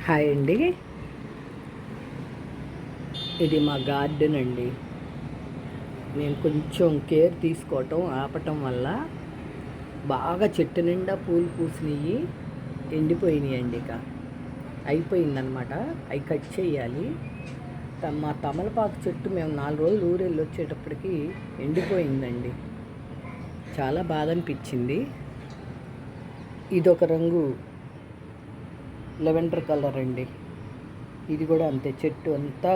Hi అండి. ఇది మా గార్డెన్ అండి. నేను కొంచెం కేర్ తీసుకోవటం ఆపటం వల్ల బాగా చెట్టు నిండా పూలు పూసినవి ఎండిపోయినాయి అండి. ఇక అయిపోయిందనమాట. అవి కట్ చేయాలి. మా తమలపాకు చెట్టు మేము 4 రోజులు ఊరెళ్ళి వచ్చేటప్పటికి ఎండిపోయిందండి. చాలా బాధ అనిపించింది. ఇదొక రంగు లెవెండర్ కలర్ అండి. ఇది కూడా అంతే, చెట్టు అంతా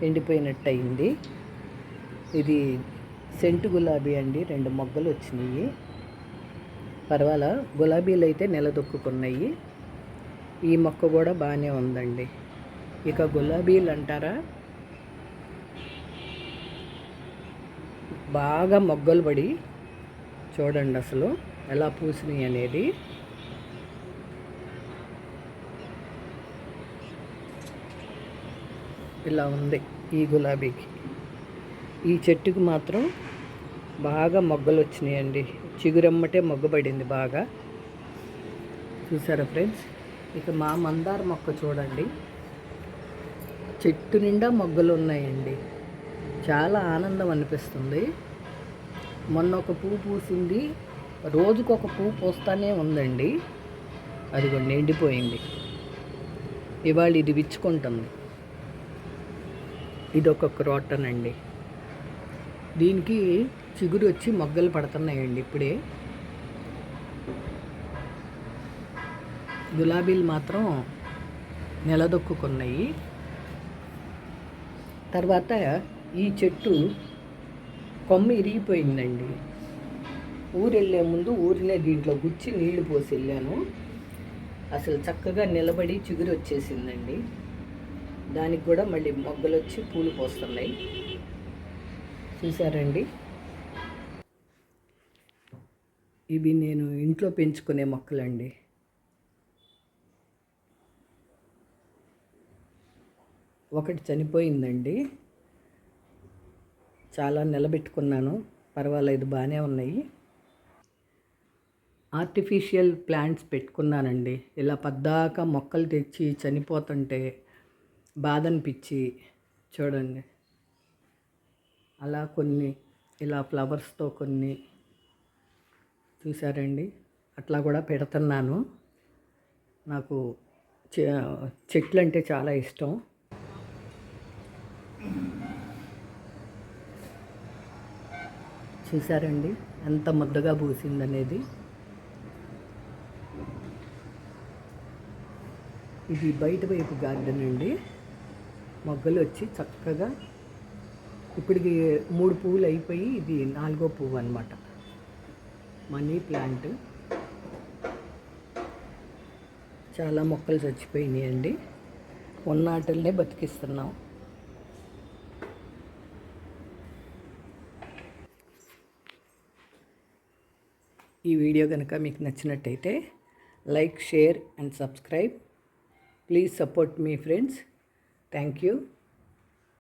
ఎండిపోయినట్టు అయింది. ఇది సెంటు గులాబీ అండి. 2 మొగ్గలు వచ్చినాయి. పర్వాలా, గులాబీలు అయితే నిలదొక్కున్నాయి. ఈ మొక్క కూడా బాగానే ఉందండి. ఇక గులాబీలు అంటారా, బాగా మొగ్గలు పడి చూడండి అసలు ఎలా పూసినాయి అనేది. ఇలా ఉంది ఈ గులాబీకి. ఈ చెట్టుకి మాత్రం బాగా మొగ్గలు వచ్చినాయండి. చిగురమ్మటే మొగ్గబడింది బాగా. చూసారా ఫ్రెండ్స్? ఇక మా మందార మొక్క చూడండి, చెట్టు నిండా మొగ్గలు ఉన్నాయండి. చాలా ఆనందం అనిపిస్తుంది. మొన్న ఒక పువ్వు పూసింది, రోజుకొక పువ్వు పూస్తానే ఉందండి. అదిగోండి ఎండిపోయింది. ఇవాళ ఇది విచ్చుకుంటుంది. ఇదొక క్రోటన్ అండి. దీనికి చిగురు వచ్చి మొగ్గలు పడుతున్నాయండి ఇప్పుడే. గులాబీలు మాత్రం నిలదొక్కున్నాయి. తర్వాత ఈ చెట్టు కొమ్మ ఇరిగిపోయిందండి. ఊరు వెళ్ళే ముందు ఊరినే దీంట్లో గుచ్చి నీళ్లు పోసి వెళ్ళాను. అసలు చక్కగా నిలబడి చిగురు వచ్చేసిందండి. దానికి కూడా మళ్ళీ మొగ్గలు వచ్చి పూలు పోస్తున్నాయి. చూసారండి? ఇవి నేను ఇంట్లో పెంచుకునే మొక్కలండి. ఒకటి చనిపోయిందండి. చాలా నిలబెట్టుకున్నాను. పర్వాలేదు, బాగానే ఉన్నాయి. ఆర్టిఫిషియల్ ప్లాంట్స్ పెట్టుకున్నానండి. ఇలా పద్దాక మొక్కలు తెచ్చి చనిపోతుంటే బాధ అనిపించి చూడండి. అలా కొన్ని ఇలా ఫ్లవర్స్తో కొన్ని చూసారండి. అట్లా కూడా పెడుతున్నాను. నాకు చెట్లు అంటే చాలా ఇష్టం. చూసారండి ఎంత ముద్దగా పూసిందనేది. ఇది బయట వైపు గార్డెన్ అండి. మొగ్గలు వచ్చి చక్కగా ఇప్పటికి 3 పువ్వులు అయిపోయి ఇది 4వ పువ్వు అన్నమాట. Money plant. చాలా మొక్కలు చచ్చిపోయినాయండి. ఉన్నవాటిల్నే బతికిస్తున్నాం. ఈ వీడియో కనుక మీకు నచ్చినట్టయితే like, share and subscribe. Please support me friends. Thank you.